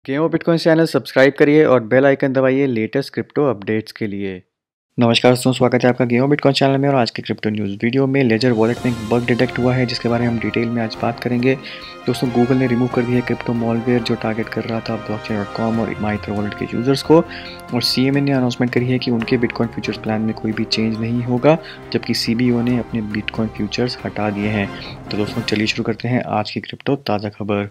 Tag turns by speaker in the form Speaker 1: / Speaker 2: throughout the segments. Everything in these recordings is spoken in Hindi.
Speaker 1: गेम बिटकॉइन चैनल सब्सक्राइब करिए और बेल आइकन दबाइए लेटेस्ट क्रिप्टो अपडेट्स के लिए। नमस्कार दोस्तों, स्वागत है आपका गेम बिटकॉइन चैनल में। और आज के क्रिप्टो न्यूज़ वीडियो में लेजर वॉलेट में एक बग डिटेक्ट हुआ है जिसके बारे में हम डिटेल में आज बात करेंगे। दोस्तों, गूगल ने रिमूव कर दिया है क्रिप्टो मॉलवेयर जो टारगेट कर रहा था blockchain.com और माइथर वॉलेट के यूजर्स को। और सीएमए ने अनाउंसमेंट करी है कि उनके बिटकॉइन फ्यूचर्स प्लान में कोई भी चेंज नहीं होगा, जबकि सीबीओ ने अपने बिटकॉइन फ्यूचर्स हटा दिए हैं। तो दोस्तों चलिए शुरू करते हैं आज की क्रिप्टो ताज़ा खबर।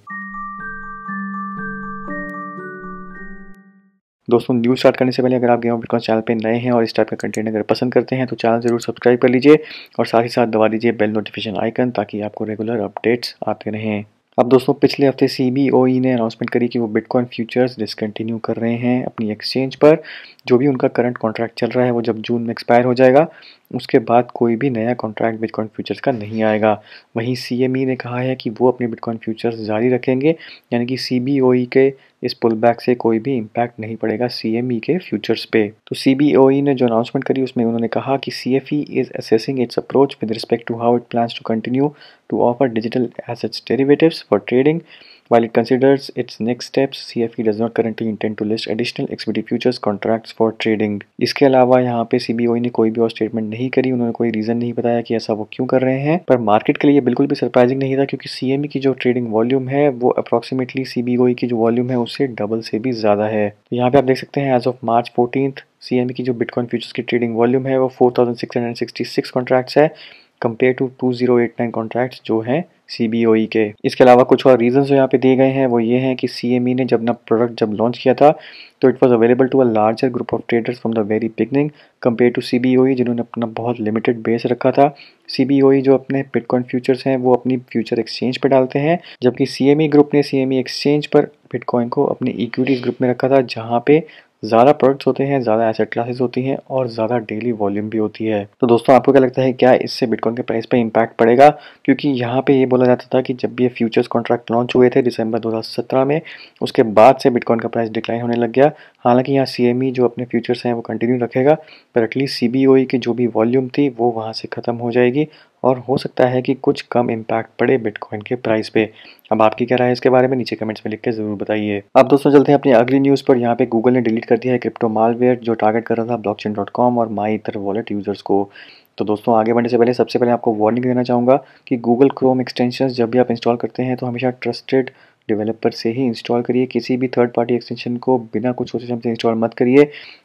Speaker 1: दोस्तों, न्यूज़ स्टार्ट करने से पहले अगर आप गेम बिटकॉइन चैनल पे नए हैं और इस टाइप का कंटेंट अगर पसंद करते हैं तो चैनल ज़रूर सब्सक्राइब कर लीजिए और साथ ही साथ दबा दीजिए बेल नोटिफिकेशन आइकन ताकि आपको रेगुलर अपडेट्स आते रहें। अब दोस्तों, पिछले हफ्ते सीबीओई ने अनाउंसमेंट करी कि वो बिटकॉइन फ्यूचर्स डिसकंटिन्यू कर रहे हैं अपनी एक्सचेंज पर। जो भी उनका करंट कॉन्ट्रैक्ट चल रहा है वो जब जून में एक्सपायर हो जाएगा, उसके बाद कोई भी नया कॉन्ट्रैक्ट बिटकॉइन फ्यूचर्स का नहीं आएगा। वहीं सीएमई ने कहा है कि वो अपने बिटकॉइन फ्यूचर्स जारी रखेंगे, यानी कि सीबीओई के इस पुल बैक से कोई भी इम्पैक्ट नहीं पड़ेगा सीएमई के फ्यूचर्स पे। तो सीबीओई ने जो अनाउंसमेंट करी उसमें उन्होंने कहा कि CFE is assessing its approach with respect to how it plans to continue to offer digital assets derivatives for trading. While it considers its next steps, CFE does not currently intend to list additional XBT futures contracts for trading. इसके अलावा यहाँ पे CBOE ने कोई भी और स्टेटमेंट नहीं करी, उन्होंने कोई रीज़न नहीं बताया कि ऐसा वो क्यों कर रहे हैं। पर मार्केट के लिए बिल्कुल भी सरप्राइजिंग नहीं था, क्योंकि CME की जो ट्रेडिंग वॉल्यूम है वो अप्रॉक्सीमेटली CBOE की जो वॉल्यूम है उससे डबल से भी ज़्यादा है। तो यहाँ पे आप देख सकते हैं एज ऑफ मार्च 14 CME की जो बिटकॉइन फ्यूचर्स की ट्रेडिंग वॉल्यूम है वो 4666 कॉन्ट्रैक्ट्स है कंपेयर टू 2089 कॉन्ट्रैक्ट्स जो हैं सीबीओई के। इसके अलावा कुछ और रीजंस जो यहाँ पे दिए गए हैं वो ये हैं कि सीएमई ने जब अपना प्रोडक्ट लॉन्च किया था तो it was available to a larger group of traders from the very beginning compare to CBOE जिन्होंने अपना बहुत लिमिटेड बेस रखा था। सीबीओई जो अपने बिटकॉइन फ्यूचर्स हैं वो अपनी फ्यूचर एक्सचेंज पे डालते हैं, जबकि सीएमई ग्रुप ने सीएमई एक्सचेंज पर बिटकॉइन को अपनी इक्विटीज ग्रुप में रखा था, जहाँ पे ज़्यादा प्रोडक्ट्स होते हैं, ज़्यादा एसेट क्लासेस होती हैं और ज़्यादा डेली वॉल्यूम भी होती है। तो दोस्तों, आपको क्या लगता है, क्या इससे बिटकॉइन के प्राइस पे इम्पैक्ट पड़ेगा? क्योंकि यहाँ पे ये बोला जाता था कि जब भी ये फ्यूचर्स कॉन्ट्रैक्ट लॉन्च हुए थे दिसंबर 2017 में, उसके बाद से बिटकॉइन का प्राइस डिक्लाइन होने लग गया। हालांकि यहाँ सीएमई जो अपने फ्यूचर्स हैं वो कंटिन्यू रखेगा, पर एटलीस्ट सीबीओई की जो भी वॉल्यूम थी वो वहाँ से ख़त्म हो जाएगी और हो सकता है कि कुछ कम इम्पैक्ट पड़े बिटकॉइन के प्राइस पे। अब आपकी क्या राय है इसके बारे में, नीचे कमेंट्स में लिख के ज़रूर बताइए। अब दोस्तों चलते हैं अपनी अगली न्यूज़ पर। यहाँ पे गूगल ने डिलीट कर दिया है क्रिप्टो मालवेयर जो टारगेट कर रहा था blockchain.com और माइथर वॉलेट यूजर्स को। तो दोस्तों, आगे बढ़ने से पहले सबसे पहले आपको वार्निंग देना चाहूँगा कि गूगल क्रोम एक्सटेंशंस जब भी आप इंस्टॉल करते हैं तो हमेशा ट्रस्टेड डेवलपर से ही इंस्टॉल करिए। किसी भी थर्ड पार्टी एक्सटेंशन को बिना कुछ सोचे समझे इंस्टॉल मत करिए,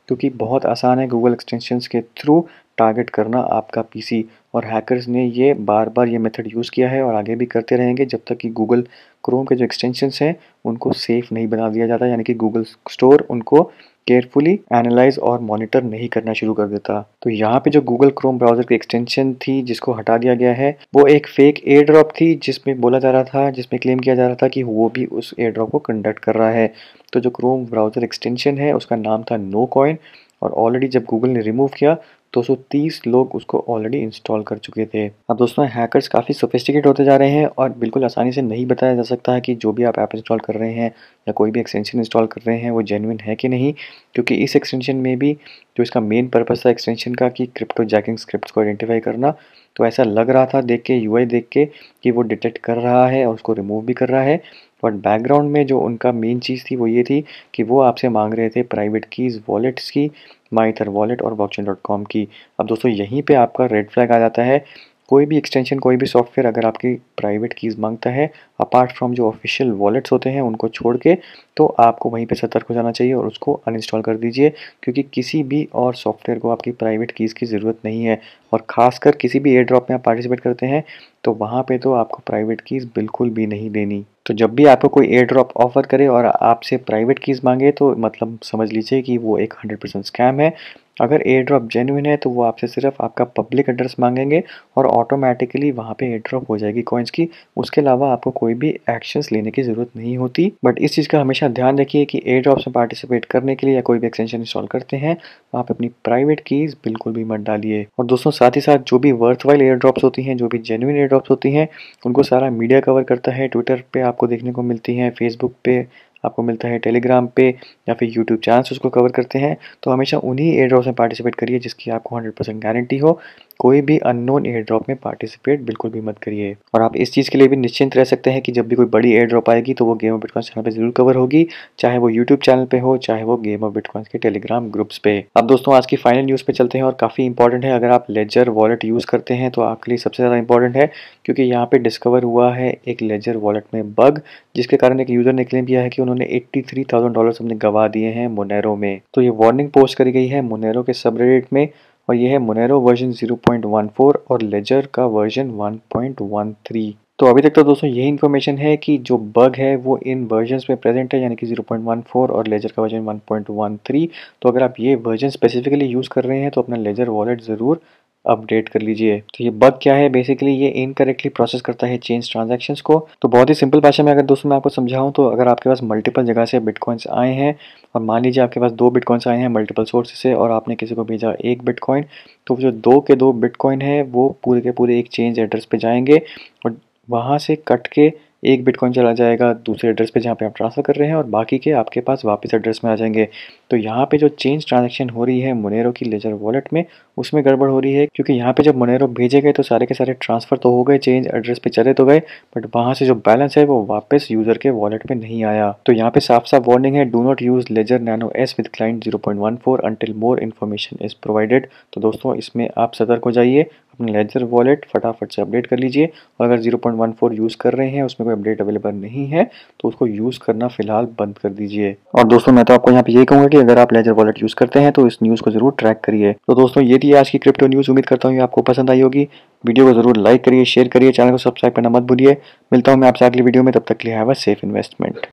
Speaker 1: क्योंकि बहुत आसान है गूगल एक्सटेंशंस के थ्रू टारगेट करना आपका पीसी। और हैकर्स ने ये बार बार ये मेथड यूज़ किया है और आगे भी करते रहेंगे जब तक कि गूगल क्रोम के जो एक्सटेंशंस हैं उनको सेफ़ नहीं बना दिया जाता, यानी कि गूगल स्टोर उनको केयरफुली एनालाइज और मॉनिटर नहीं करना शुरू कर देता। तो यहाँ पे जो गूगल क्रोम ब्राउज़र की एक्सटेंशन थी जिसको हटा दिया गया है वो एक फेक एयर ड्रॉप थी, जिसमें बोला जा रहा था, जिसमें क्लेम किया जा रहा था कि वो भी उस एयर ड्रॉप को कंडक्ट कर रहा है। तो जो क्रोम ब्राउज़र एक्सटेंशन है उसका नाम था नो कॉइन, और ऑलरेडी जब गूगल ने रिमूव किया 230 लोग उसको ऑलरेडी इंस्टॉल कर चुके थे। अब दोस्तों, हैकर्स काफ़ी सोफिस्टिकेट होते जा रहे हैं और बिल्कुल आसानी से नहीं बताया जा सकता है कि जो भी आप ऐप इंस्टॉल कर रहे हैं या कोई भी एक्सटेंशन इंस्टॉल कर रहे हैं वो जेन्युइन है कि नहीं, क्योंकि इस एक्सटेंशन में भी जो इसका मेन पर्पस था एक्सटेंशन का कि क्रिप्टो जैकिंग स्क्रिप्ट्स को आइडेंटिफाई करना, तो ऐसा लग रहा था देख के, यूआई देख के, कि वो डिटेक्ट कर रहा है और उसको रिमूव भी कर रहा है। बट बैकग्राउंड में जो उनका मेन चीज़ थी वो ये थी कि वो आपसे मांग रहे थे प्राइवेट कीज़ वॉलेट्स की, माइथर वॉलेट और blockchain.com की। अब दोस्तों, यहीं पे आपका रेड फ्लैग आ जाता है। कोई भी एक्सटेंशन, कोई भी सॉफ्टवेयर अगर आपकी प्राइवेट कीज़ मांगता है अपार्ट फ्रॉम जो ऑफिशियल वॉलेट्स होते हैं उनको छोड़ के, तो आपको वहीं पे सतर्क हो जाना चाहिए और उसको अनइंस्टॉल कर दीजिए, क्योंकि किसी भी और सॉफ्टवेयर को आपकी प्राइवेट कीज़ की ज़रूरत नहीं है। और ख़ासकर किसी भी एयर ड्रॉप में आप पार्टिसिपेट करते हैं तो वहाँ पे तो आपको प्राइवेट कीज़ बिल्कुल भी नहीं देनी। तो जब भी आपको कोई एयर ड्रॉप ऑफर करे और आपसे प्राइवेट कीज़ मांगे तो मतलब समझ लीजिए कि वो एक 100% स्कैम है। अगर एयर ड्रॉप जेन्युइन है तो वो आपसे सिर्फ आपका पब्लिक एड्रेस मांगेंगे और ऑटोमेटिकली वहाँ पे एयर ड्रॉप हो जाएगी कॉइन्स की। उसके अलावा आपको कोई भी एक्शंस लेने की ज़रूरत नहीं होती। बट इस चीज़ का हमेशा ध्यान रखिए कि एयर ड्रॉप्स में पार्टिसिपेट करने के लिए या कोई भी एक्सटेंशन इंस्टॉल करते हैं आप अपनी प्राइवेट कीज़ बिल्कुल भी मत डालिए। और दोस्तों, साथ ही साथ जो भी वर्थवाइल एयर ड्रॉप्स होती हैं, जो भी जेन्युइन एयर ड्रॉप्स होती हैं, उनको सारा मीडिया कवर करता है। ट्विटर पे आपको देखने को मिलती हैं, फेसबुक पे आपको मिलता है, टेलीग्राम पे या फिर यूट्यूब चैनल्स उसको कवर करते हैं। तो हमेशा उन्हीं एयर ड्रॉप्स में पार्टिसिपेट करिए जिसकी आपको 100% गारंटी हो। कोई भी अननोन एयर ड्रॉप में पार्टिसिपेट बिल्कुल भी मत करिए। और आप इस चीज़ के लिए भी निश्चिंत रह सकते हैं कि जब भी कोई बड़ी एयर ड्रॉप आएगी तो वो गेम ऑफ बिटकॉइन चैनल पे ज़रूर कवर होगी, चाहे वो यूट्यूब चैनल पे हो, चाहे वो गेम ऑफ बिटकॉइन के टेलीग्राम ग्रुप्स पे। अब दोस्तों आज की फाइनल न्यूज़ पे चलते हैं और काफ़ी इंपॉर्टेंट है। अगर आप लेजर वॉलेट यूज़ करते हैं तो आपके लिए सबसे ज़्यादा इंपॉर्टेंट है, क्योंकि यहाँ पे डिस्कवर हुआ है एक लेजर वॉलेट में बग, जिसके कारण एक यूज़र ने क्लेम किया है कि उन्होंने $83,000 अपने गवा दिए हैं मोनेरो में। तो ये वार्निंग पोस्ट करी गई है मोनेरो के सबरेडिट में, और ये है मोनेरो वर्जन 0.14 और लेजर का वर्जन 1.13। तो अभी तक तो दोस्तों यही इन्फॉर्मेशन है कि जो बग है वो इन वर्जन्स में प्रेजेंट है, यानी कि 0.14 और लेजर का वर्जन 1.13। तो अगर आप ये वर्जन स्पेसिफिकली यूज़ कर रहे हैं तो अपना लेजर वॉलेट ज़रूर अपडेट कर लीजिए। तो ये बग क्या है, बेसिकली ये इनकरेक्टली प्रोसेस करता है चेंज ट्रांजैक्शंस को। तो बहुत ही सिंपल भाषा में अगर दोस्तों मैं आपको समझाऊं तो अगर आपके पास मल्टीपल जगह से बिटकॉइंस आए हैं और मान लीजिए आपके पास 2 बिटकॉइंस आए हैं मल्टीपल सोर्स से और आपने किसी को भेजा 1 बिटकॉइन, तो जो 2 के 2 बिटकॉइन है वो पूरे के पूरे एक चेंज एड्रेस पे जाएंगे और वहाँ से कट के 1 बिटकॉइन चला जाएगा दूसरे एड्रेस पे जहाँ पे आप ट्रांसफ़र कर रहे हैं और बाकी के आपके पास वापस एड्रेस में आ जाएंगे। तो यहाँ पे जो चेंज ट्रांजैक्शन हो रही है मोनेरो की लेजर वॉलेट में, उसमें गड़बड़ हो रही है, क्योंकि यहाँ पे जब मोनेरो भेजे गए तो सारे के सारे ट्रांसफ़र तो हो गए, चेंज एड्रेस पे चले तो गए, बट वहाँ से जो बैलेंस है वो वापस यूज़र के वॉलेट में नहीं आया। तो यहाँ पे साफ साफ वार्निंग है, do not use Ledger Nano S with client 0.14 until more information is provided. तो दोस्तों इसमें आप सतर्क हो जाइए, अपना लेजर वॉलेट फटाफट से अपडेट कर लीजिए। और अगर 0.14 यूज़ कर रहे हैं उसमें कोई अपडेट अवेलेबल नहीं है तो उसको यूज़ करना फिलहाल बंद कर दीजिए। और दोस्तों मैं तो आपको यहाँ पे यही कहूँगा कि अगर आप लेजर वॉलेट यूज़ करते हैं तो इस न्यूज़ को ज़रूर ट्रैक करिए। तो दोस्तों ये थी आज की क्रिप्टो न्यूज़, उम्मीद करता हूँ ये आपको पसंद आई होगी। वीडियो को ज़रूर लाइक करिए, शेयर करिए, चैनल को सब्सक्राइब करना मत भूलिए। मिलता हूँ मैं आपसे अगली वीडियो में, तब तक के लिए हैव अ सेफ इन्वेस्टमेंट।